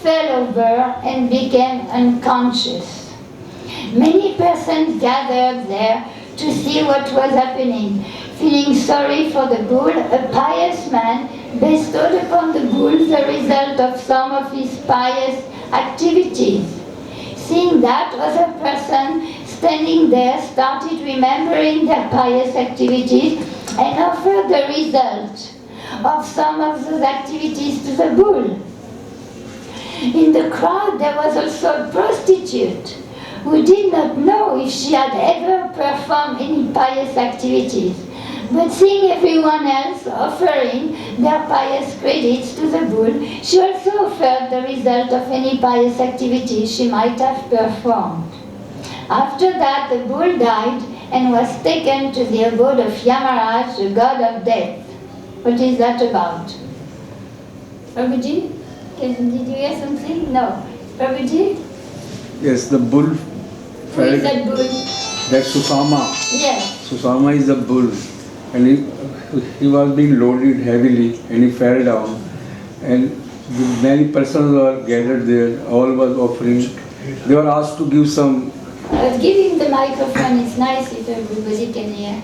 fell over, and became unconscious. Many persons gathered there to see what was happening. Feeling sorry for the bull, a pious man bestowed upon the bull the result of some of his pious activities. Seeing that, other person standing there started remembering their pious activities and offered the result of some of those activities to the bull. In the crowd there was also a prostitute who did not know if she had ever performed any pious activities. But seeing everyone else offering their pious credits to the bull, she also offered the result of any pious activity she might have performed. After that, the bull died and was taken to the abode of Yamaraj, the god of death. What is that about? Prabhuji? Did you hear something? No. Prabhuji? Yes, the bull. Who is that bull? That Susama. Yes. Susama is the bull. And he was being loaded heavily and he fell down. And many persons were gathered there, all was offering. They were asked to give some. Give him the microphone, it's nice if everybody can hear.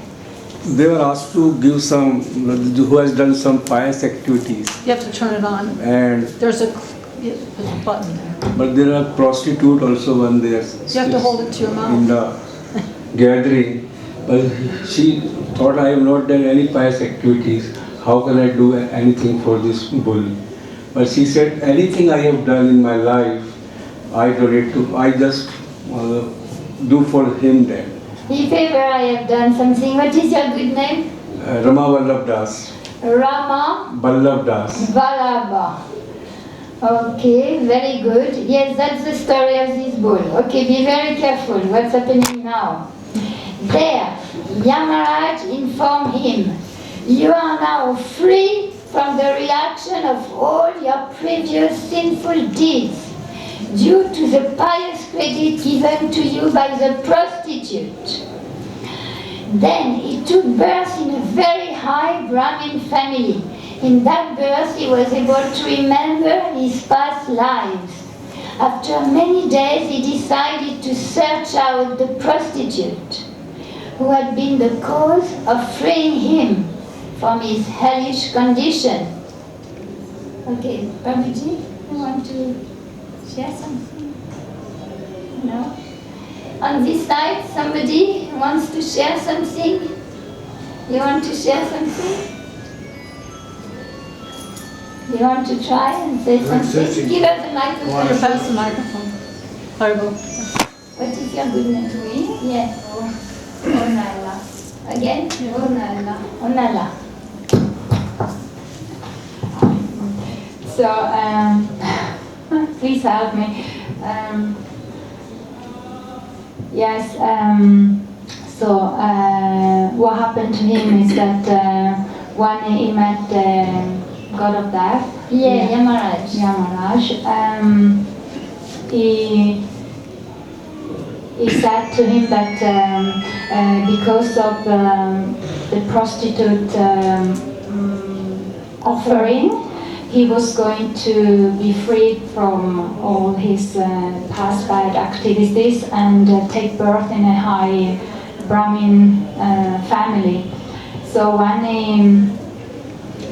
They were asked to give some, who has done some pious activities. You have to turn it on. And There's a button there. but there are prostitutes also when they are. You have to hold it to your mouth. In the gathering. But she thought, I have not done any pious activities. How can I do anything for this bull? But she said, anything I have done in my life, I donate to. I just do for him then. If ever I have done something, what is your good name? Rama Vallabh Das. Rama Vallabh Das. Vallabha. Okay, very good. Yes, that's the story of this bull. Okay, be very careful. What's happening now? There, Yamaraj informed him, you are now free from the reaction of all your previous sinful deeds due to the pious credit given to you by the prostitute. Then he took birth in a very high Brahmin family. In that birth he was able to remember his past lives. After many days he decided to search out the prostitute who had been the cause of freeing him from his hellish condition. Okay, Prabhuji? You want to share something? No? On this side, somebody wants to share something? You want to share something? You want to try and say something? Give us a microphone. Pass the microphone. Horrible. What is your good name? Oui? Yes. Onala. Again? Onala. Onala. So, please help me. Yes, so what happened to him is that when he met the god of death, Yamaraj, he said to him that because of the prostitute offering, he was going to be freed from all his past bad activities and take birth in a high Brahmin family. So when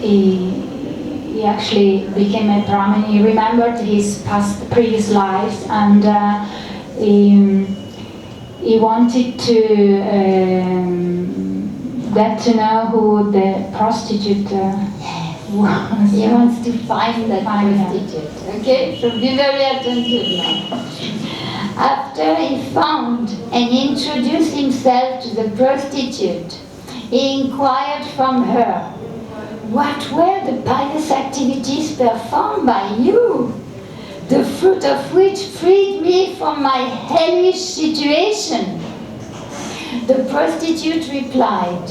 he actually became a Brahmin, he remembered his previous lives, and he wanted to get to know who the prostitute was. He wants to find that prostitute. Okay, so be very attentive now. After he found and introduced himself to the prostitute, he inquired from her, "What were the pious activities performed by you, the fruit of which freed me from my hellish situation?" The prostitute replied,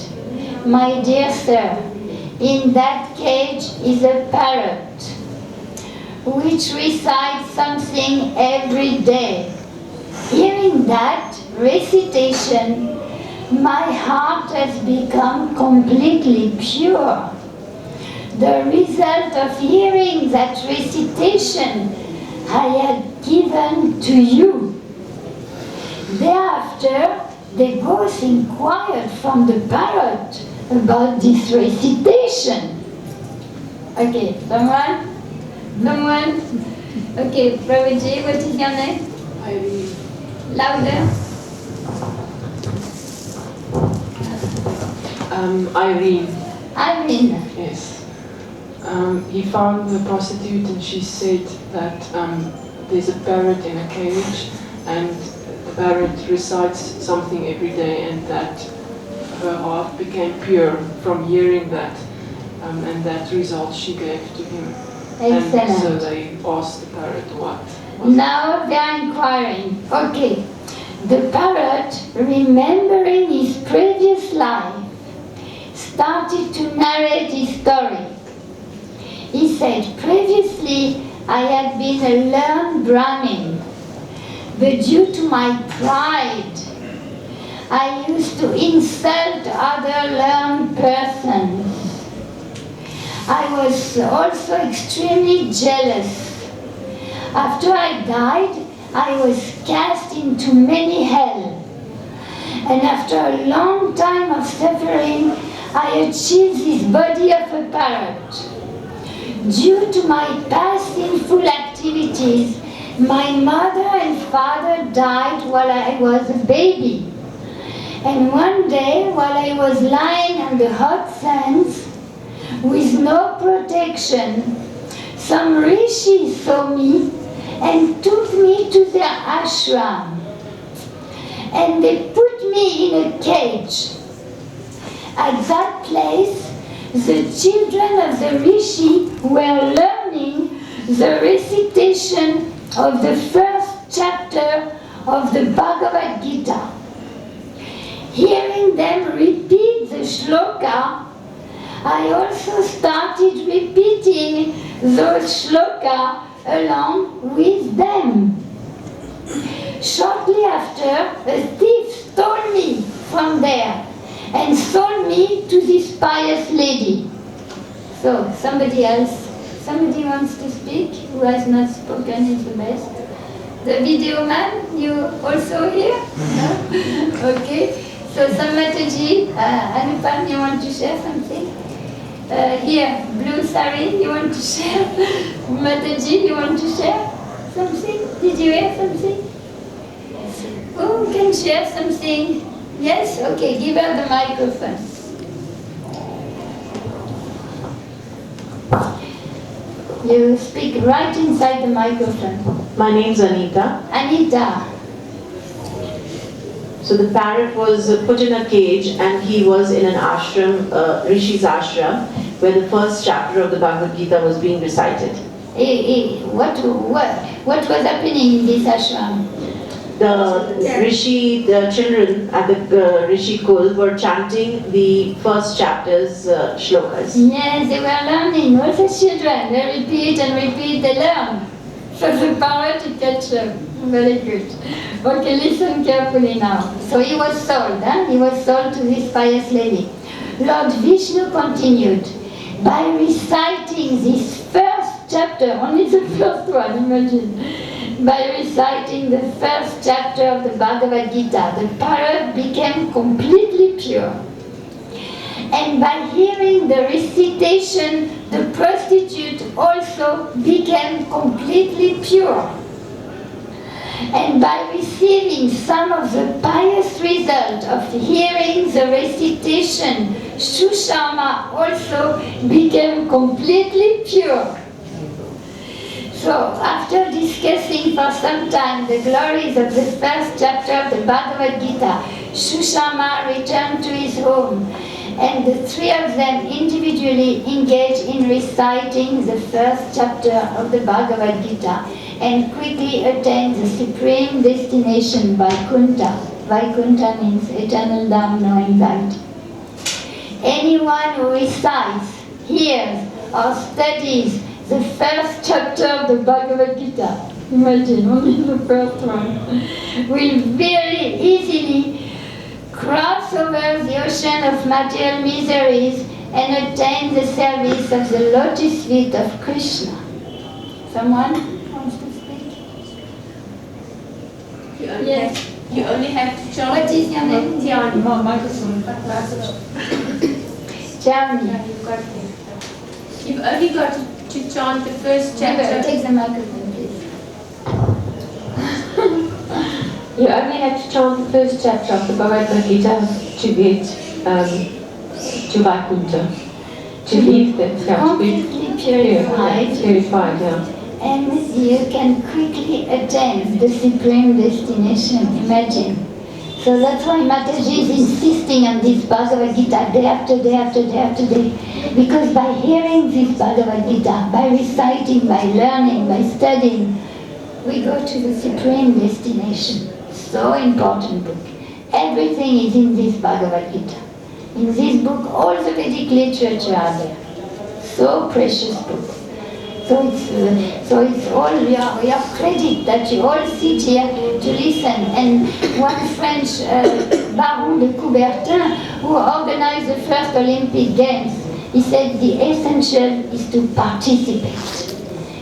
"My dear sir, in that cage is a parrot, which recites something every day. Hearing that recitation, my heart has become completely pure. The result of hearing that recitation I had given to you." Thereafter, they both inquired from the parrot about this recitation. Okay, someone? Okay, Prabhuji, what is your name? Irene. Louder. Irene. Irene. Yes. He found the prostitute and she said that there's a parrot in a cage and the parrot recites something every day, and that her heart became pure from hearing that, and that result she gave to him. Excellent. And so they asked the parrot what. Now they are inquiring. Okay. The parrot, remembering his previous life, started to narrate his story. He said, "Previously, I had been a learned Brahmin, but due to my pride, I used to insult other learned persons. I was also extremely jealous. After I died, I was cast into many hell. And after a long time of suffering, I achieved this body of a parrot. Due to my past sinful activities, my mother and father died while I was a baby. And one day, while I was lying on the hot sands, with no protection, some rishis saw me and took me to their ashram. And they put me in a cage. At that place, the children of the rishi were learning the recitation of the first chapter of the Bhagavad Gita. Hearing them repeat the shloka, I also started repeating those shloka along with them. Shortly after, a thief stole me from there and sold me to this pious lady." So, somebody wants to speak who has not spoken is the best. The video man, you also here? No? Okay. So, Mataji, Anupam, you want to share something? Here, blue sari, you want to share? Mataji, you want to share something? Did you hear something? Who can share something? Yes? Okay, give her the microphone. You speak right inside the microphone. My name's Anita. Anita. So the parrot was put in a cage and he was in an ashram, Rishi's ashram, where the first chapter of the Bhagavad Gita was being recited. What was happening in this ashram? The Rishi, the children at the Rishi Kul were chanting the first chapter's shlokas. Yes, they were learning. All the children, they repeat and repeat, they learn. So the parrot to catch them. Very good. Okay, listen carefully now. So he was sold, He was sold to this pious lady. Lord Vishnu continued by reciting this first chapter, only the first one, imagine. By reciting the first chapter of the Bhagavad Gita, the parrot became completely pure. And by hearing the recitation, the prostitute also became completely pure. And by receiving some of the pious result of hearing the recitation, Shushama also became completely pure. So, after discussing for some time the glories of the first chapter of the Bhagavad Gita, Shushama returned to his home, and the three of them individually engaged in reciting the first chapter of the Bhagavad Gita and quickly attained the supreme destination, Vaikuntha. Vaikuntha means eternal Dham, knowing light. Anyone who recites, hears, or studies the first chapter of the Bhagavad Gita, imagine, only the first one, will very easily cross over the ocean of material miseries and attain the service of the lotus feet of Krishna. Someone wants to speak? Yes. You only have to chant. What is your name? Tiani. Tiani. You've only got to chant the first chapter. Take the microphone, please. You only have to chant the first chapter of the Bhagavad Gita to get to Vaikuntha, to leave that, to be purified, yeah. And you can quickly attain the supreme destination, imagine. So that's why Mataji is insisting on this Bhagavad Gita day after day after day after day. Because by hearing this Bhagavad Gita, by reciting, by learning, by studying, we go to the supreme destination. So important book. Everything is in this Bhagavad Gita. In this book, all the Vedic literature are there. So precious book. So it's all your credit that you all sit here to listen. And one French Baron de Coubertin, who organized the first Olympic Games, he said the essential is to participate.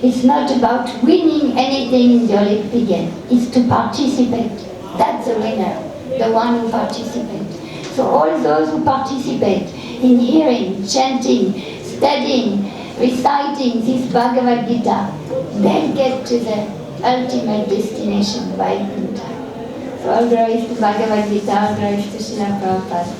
It's not about winning anything in the Olympic Games. It's to participate. That's the winner, the one who participates. So all those who participate in hearing, chanting, studying, reciting this Bhagavad Gita, they'll get to the ultimate destination, Vaikuntha. So all glories to Bhagavad Gita, all glories to Srila Prabhupada.